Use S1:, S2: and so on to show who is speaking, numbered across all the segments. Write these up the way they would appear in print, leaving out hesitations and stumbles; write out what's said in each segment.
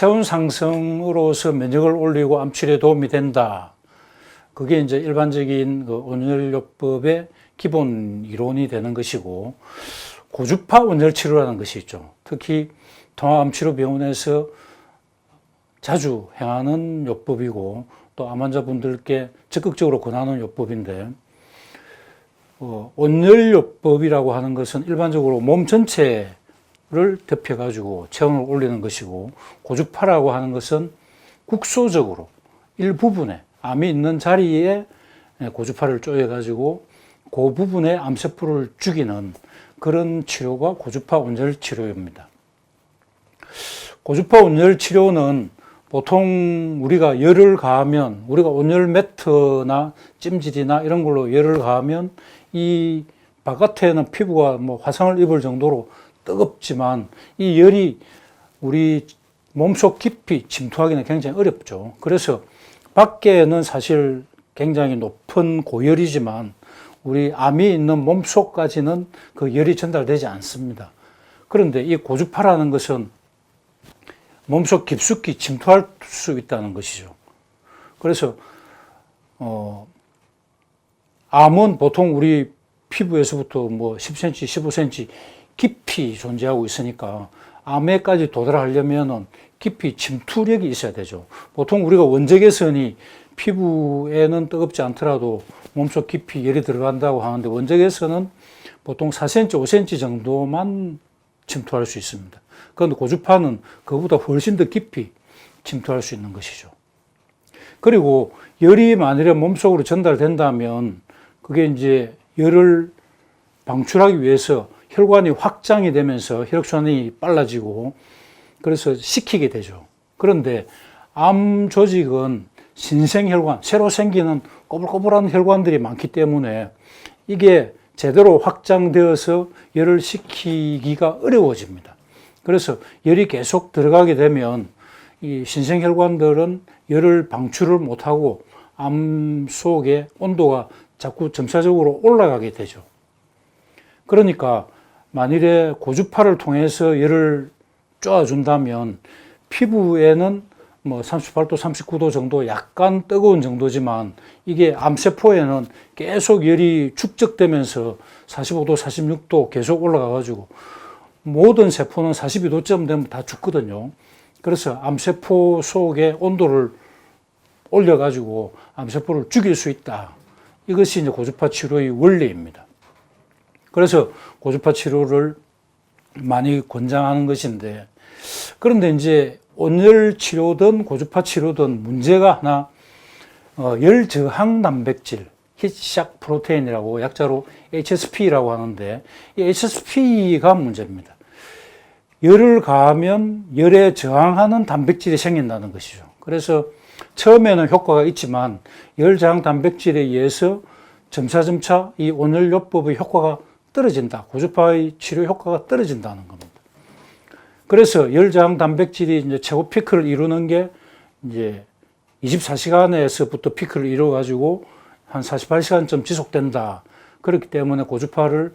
S1: 체온 상승으로서 면역을 올리고 암 치료에 도움이 된다. 그게 이제 일반적인 그 온열요법의 기본 이론이 되는 것이고, 고주파 온열 치료라는 것이 있죠. 특히 통합암치료병원에서 자주 행하는 요법이고, 또 암 환자분들께 적극적으로 권하는 요법인데, 온열요법이라고 하는 것은 일반적으로 몸 전체를 덮여가지고 체온을 올리는 것이고, 고주파라고 하는 것은 국소적으로 일부분에, 암이 있는 자리에 고주파를 쪼여가지고 그 부분에 암세포를 죽이는 그런 치료가 고주파 온열 치료입니다. 고주파 온열 치료는 보통 우리가 열을 가하면, 우리가 온열 매트나 찜질이나 이런 걸로 열을 가하면 이 바깥에는 피부가 뭐 화상을 입을 정도로 뜨겁지만 이 열이 우리 몸속 깊이 침투하기는 굉장히 어렵죠. 그래서 밖에는 사실 굉장히 높은 고열이지만 우리 암이 있는 몸속까지는 그 열이 전달되지 않습니다. 그런데 이 고주파라는 것은 몸속 깊숙이 침투할 수 있다는 것이죠. 그래서 암은 보통 우리 피부에서부터 뭐 10cm, 15cm 깊이 존재하고 있으니까 암에까지 도달하려면은 깊이 침투력이 있어야 되죠. 보통 우리가 원적외선이 피부에는 뜨겁지 않더라도 몸속 깊이 열이 들어간다고 하는데, 원적외선은 보통 4cm, 5cm 정도만 침투할 수 있습니다. 그런데 고주파는 그보다 훨씬 더 깊이 침투할 수 있는 것이죠. 그리고 열이 만일에 몸속으로 전달된다면 그게 이제 열을 방출하기 위해서 혈관이 확장이 되면서 혈액순환이 빨라지고 그래서 식히게 되죠. 그런데 암 조직은 신생혈관, 새로 생기는 꼬불꼬불한 혈관들이 많기 때문에 이게 제대로 확장되어서 열을 식히기가 어려워집니다. 그래서 열이 계속 들어가게 되면 이 신생혈관들은 열을 방출을 못하고 암 속의 온도가 자꾸 점차적으로 올라가게 되죠. 그러니까 만일에 고주파를 통해서 열을 쪼아준다면 피부에는 뭐 38도, 39도 정도 약간 뜨거운 정도지만 이게 암세포에는 계속 열이 축적되면서 45도, 46도 계속 올라가가지고 모든 세포는 42도쯤 되면 다 죽거든요. 그래서 암세포 속의 온도를 올려가지고 암세포를 죽일 수 있다. 이것이 이제 고주파 치료의 원리입니다. 그래서 고주파 치료를 많이 권장하는 것인데, 그런데 이제 온열 치료든 고주파 치료든 문제가 하나, 열 저항 단백질, 히트샥 프로테인이라고 약자로 HSP라고 하는데, 이 HSP가 문제입니다. 열을 가하면 열에 저항하는 단백질이 생긴다는 것이죠. 그래서 처음에는 효과가 있지만 열 저항 단백질에 의해서 점차점차 이 온열요법의 효과가 떨어진다. 고주파의 치료 효과가 떨어진다는 겁니다. 그래서 열 저항 단백질이 이제 최고 피크를 이루는 게 이제 24시간에서부터 피크를 이루어가지고 한 48시간쯤 지속된다. 그렇기 때문에 고주파를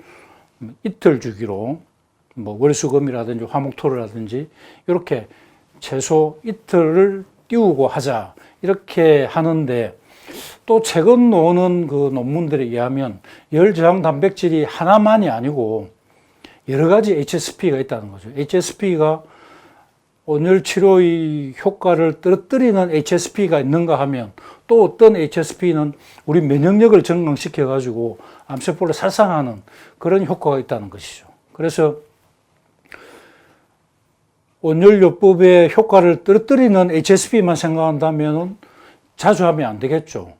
S1: 이틀 주기로 뭐 월수금이라든지 화목토로라든지 이렇게 최소 이틀을 띄우고 하자. 이렇게 하는데, 또 최근 나오는 그 논문들에 의하면 열 저항 단백질이 하나만이 아니고 여러 가지 HSP가 있다는 거죠. HSP가 온열 치료의 효과를 떨어뜨리는 HSP가 있는가 하면 또 어떤 HSP는 우리 면역력을 증강시켜 가지고 암세포를 살상하는 그런 효과가 있다는 것이죠. 그래서 온열요법의 효과를 떨어뜨리는 HSP만 생각한다면 자주 하면 안 되겠죠.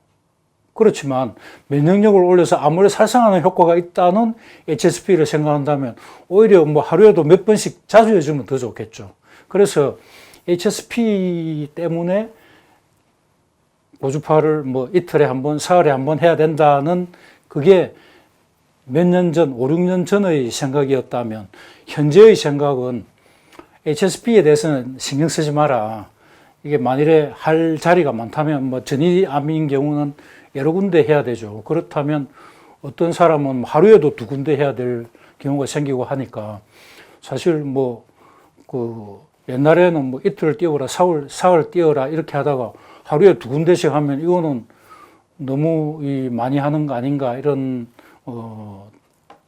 S1: 그렇지만 면역력을 올려서 암을 살상하는 효과가 있다는 HSP를 생각한다면 오히려 뭐 하루에도 몇 번씩 자주 해주면 더 좋겠죠. 그래서 HSP 때문에 고주파를 뭐 이틀에 한 번, 사흘에 한 번 해야 된다는 그게 몇 년 전, 5, 6년 전의 생각이었다면 현재의 생각은 HSP에 대해서는 신경 쓰지 마라. 이게 만일에 할 자리가 많다면 뭐 전이암인 경우는 여러 군데 해야 되죠. 그렇다면 어떤 사람은 하루에도 2군데 해야 될 경우가 생기고 하니까 사실 뭐 그 옛날에는 뭐 이틀을 띄워라, 사흘 띄워라 이렇게 하다가 하루에 2군데씩 하면 이거는 너무 많이 하는 거 아닌가 이런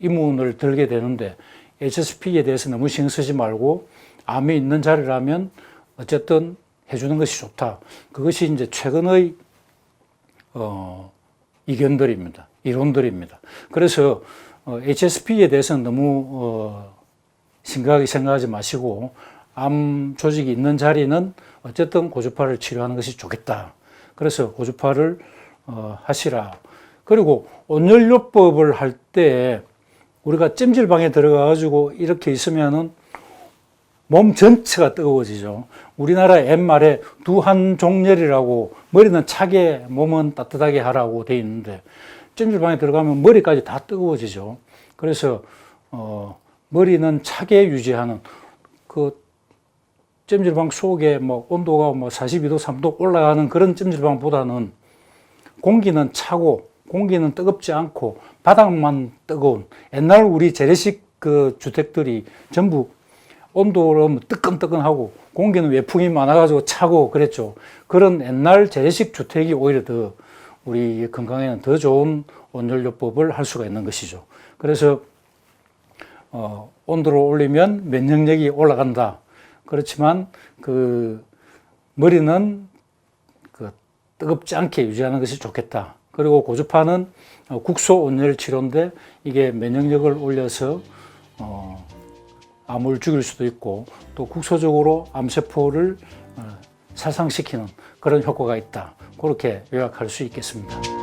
S1: 의문을 들게 되는데 HSP에 대해서 너무 신경 쓰지 말고 암이 있는 자리라면 어쨌든 해주는 것이 좋다. 그것이 이제 최근의 이견들입니다. 이론들입니다. 그래서 HSP에 대해서는 너무 심각하게 생각하지 마시고 암 조직이 있는 자리는 어쨌든 고주파를 치료하는 것이 좋겠다. 그래서 고주파를 하시라. 그리고 온열요법을 할 때 우리가 찜질방에 들어가 가지고 이렇게 있으면은 몸 전체가 뜨거워지죠. 우리나라 옛말에 두한종렬이라고 머리는 차게 몸은 따뜻하게 하라고 돼 있는데 찜질방에 들어가면 머리까지 다 뜨거워지죠. 그래서 머리는 차게 유지하는 그 찜질방 속에 뭐 온도가 뭐 42도, 3도 올라가는 그런 찜질방보다는 공기는 차고 공기는 뜨겁지 않고 바닥만 뜨거운 옛날 우리 재래식 그 주택들이 전부 온도로 뜨끈뜨끈하고 공기는 외풍이 많아가지고 차고 그랬죠. 그런 옛날 재래식 주택이 오히려 더 우리 건강에는 더 좋은 온열요법을 할 수가 있는 것이죠. 그래서 온도를 올리면 면역력이 올라간다. 그렇지만 그 머리는 그 뜨겁지 않게 유지하는 것이 좋겠다. 그리고 고주파는 국소 온열 치료인데 이게 면역력을 올려서 암을 죽일 수도 있고 또 국소적으로 암세포를 살상시키는 그런 효과가 있다. 그렇게 요약할 수 있겠습니다.